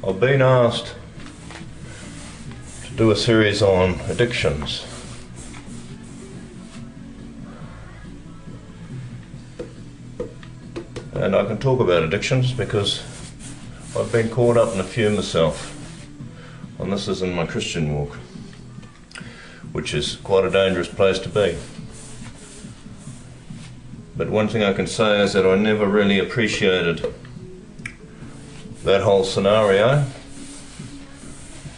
I've been asked to do a series on addictions. And I can talk about addictions because I've been caught up in a few myself. And this is in my Christian walk, which is quite a dangerous place to be. But one thing I can say is that I never really appreciated that whole scenario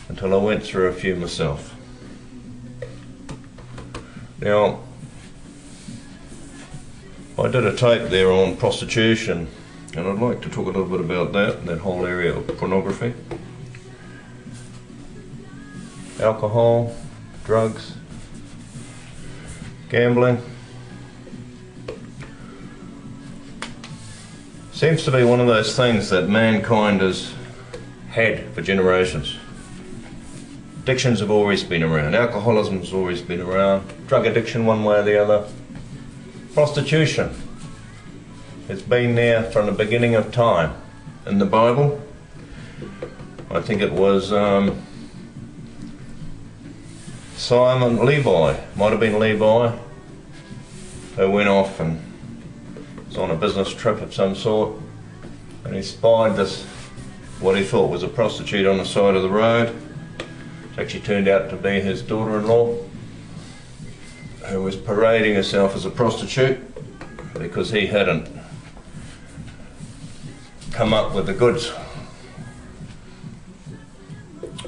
until I went through a few myself. Now, I did a tape there on prostitution, and I'd like to talk a little bit about that whole area of pornography, alcohol, drugs, gambling. Seems to be one of those things that mankind has had for generations. Addictions have always been around. Alcoholism has always been around. Drug addiction one way or the other. Prostitution has been there from the beginning of time. In the Bible, I think it was Levi, might have been Levi, who went off and was on a business trip of some sort, and he spied this, what he thought was a prostitute on the side of the road. It actually turned out to be his daughter-in-law, who was parading herself as a prostitute because he hadn't come up with the goods.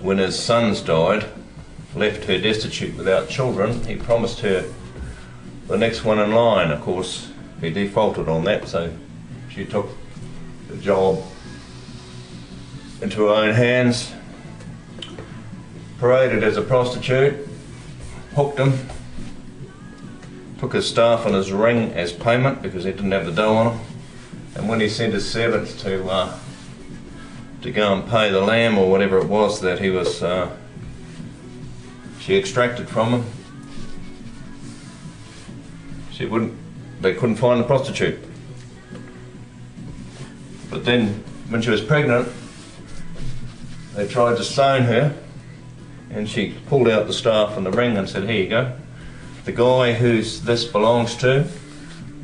When his sons died, left her destitute without children, he promised her the next one in line. Of course, he defaulted on that, so she took the job into her own hands, paraded as a prostitute, hooked him, took his staff and his ring as payment because he didn't have the dough on him, and when he sent his servants to go and pay the lamb or whatever it was that he was, she extracted from him, they couldn't find the prostitute. But then, when she was pregnant, they tried to stone her, and she pulled out the staff and the ring and said, "Here you go. The guy who this belongs to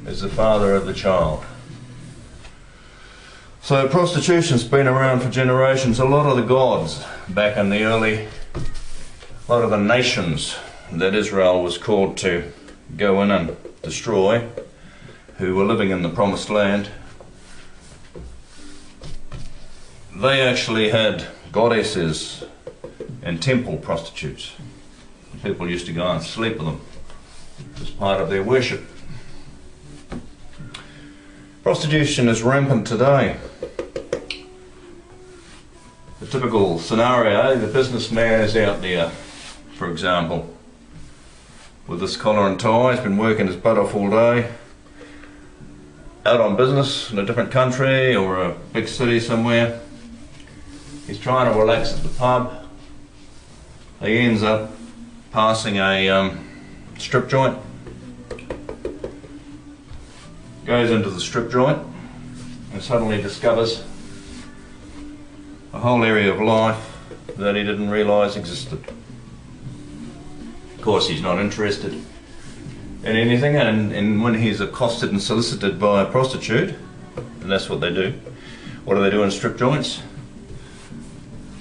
is the father of the child." So prostitution's been around for generations. A lot of the gods back in the a lot of the nations that Israel was called to go in and destroy, who were living in the promised land, they actually had goddesses and temple prostitutes. People used to go and sleep with them as part of their worship. Prostitution is rampant today. The typical scenario, the businessman is out there, for example, with his collar and tie. He's been working his butt off all day, out on business in a different country or a big city somewhere. He's trying to relax at the pub. He ends up passing a strip joint, goes into the strip joint and suddenly discovers a whole area of life that he didn't realise existed. Of course, he's not interested in anything, and when he's accosted and solicited by a prostitute, and that's what they do. What do they do in strip joints?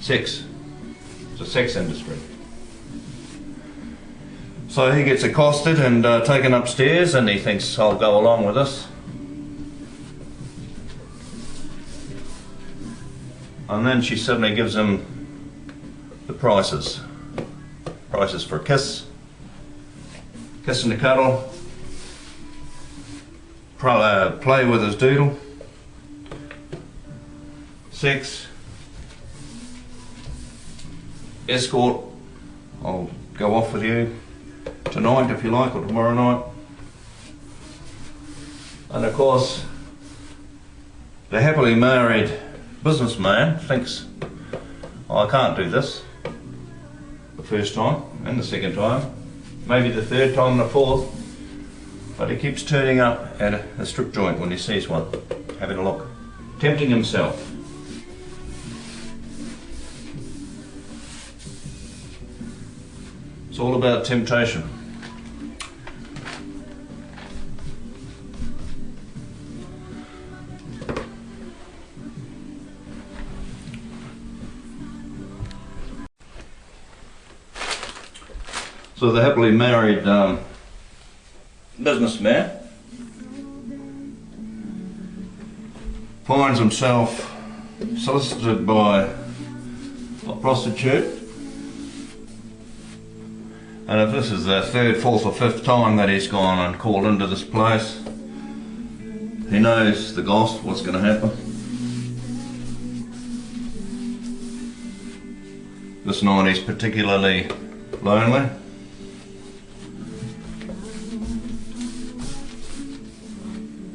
Sex. It's a sex industry. So he gets accosted and taken upstairs, and he thinks, "I'll go along with this." And then she suddenly gives him the prices. Prices for a kiss and a cuddle, play with his doodle, sex, escort. "I'll go off with you tonight if you like, or tomorrow night." And of course, the happily married businessman thinks, "Oh, I can't do this the first time and the second time, maybe the third time and the fourth," but he keeps turning up at a strip joint when he sees one, having a look, tempting himself. It's all about temptation. So the happily married businessman finds himself solicited by a prostitute, and if this is the third, fourth or fifth time that he's gone and called into this place, he knows the gossip, what's going to happen. This night he's particularly lonely.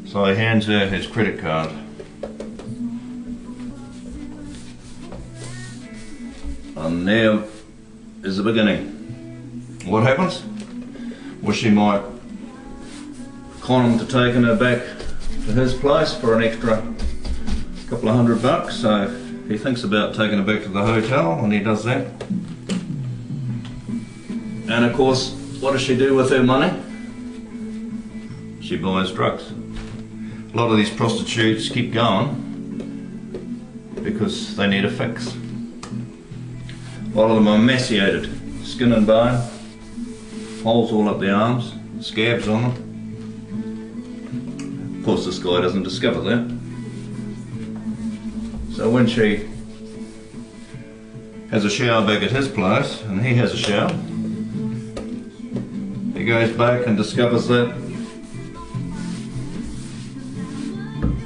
So he hands her his credit card. And there is the beginning. What happens? Well, she might con him to taking her back to his place for an extra couple of $100, so he thinks about taking her back to the hotel, and he does that. And of course, what does she do with her money? She buys drugs. A lot of these prostitutes keep going because they need a fix. A lot of them are emaciated, skin and bone, holes all up the arms, scabs on them. Of course, this guy doesn't discover that. So when she has a shower back at his place, and he has a shower, he goes back and discovers that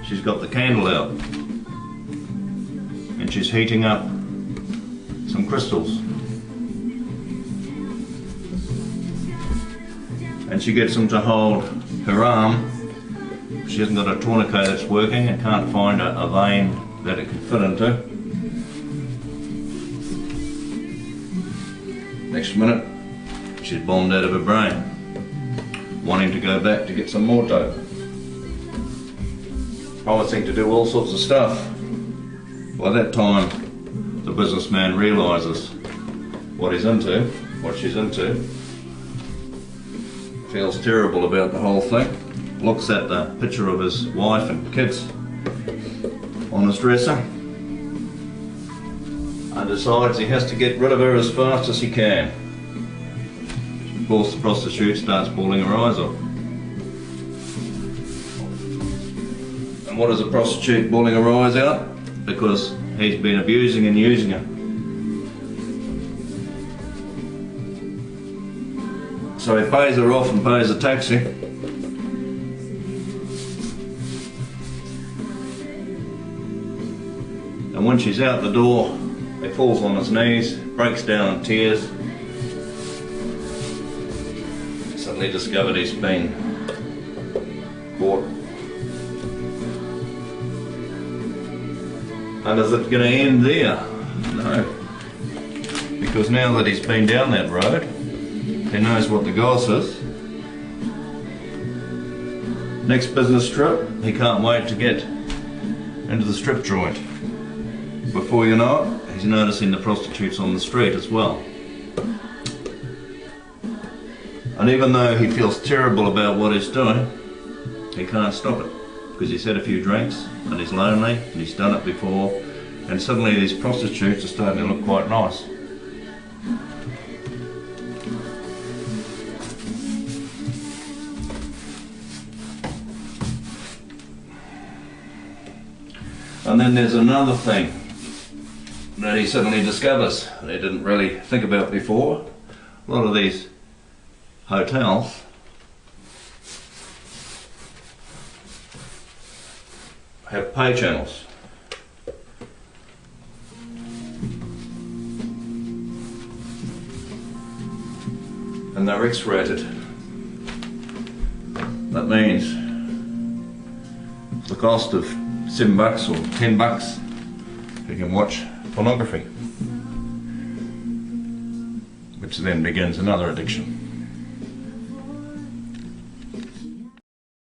she's got the candle out and she's heating up some crystals, and she gets him to hold her arm. She hasn't got a tourniquet that's working and can't find a vein that it can fit into. Next minute she's bombed out of her brain, wanting to go back to get some more dope, promising to do all sorts of stuff. By that time the businessman realises what he's into, what she's into, feels terrible about the whole thing, looks at the picture of his wife and kids on his dresser and decides he has to get rid of her as fast as he can. Of course, the prostitute starts bawling her eyes out. And what is a prostitute bawling her eyes out? Because he's been abusing and using her. So he pays her off and pays a taxi. And when she's out the door, he falls on his knees, breaks down in tears. Suddenly discovered he's been caught. And is it going to end there? No. Because now that he's been down that road, he knows what the goss is. Next business trip, he can't wait to get into the strip joint. Before you know it, he's noticing the prostitutes on the street as well. And even though he feels terrible about what he's doing, he can't stop it, because he's had a few drinks and he's lonely and he's done it before, and suddenly these prostitutes are starting to look quite nice. And then there's another thing that he suddenly discovers that he didn't really think about before. A lot of these hotels have pay channels. And they're X-rated. That means the cost of $7 or $10 you can watch pornography, which then begins another addiction.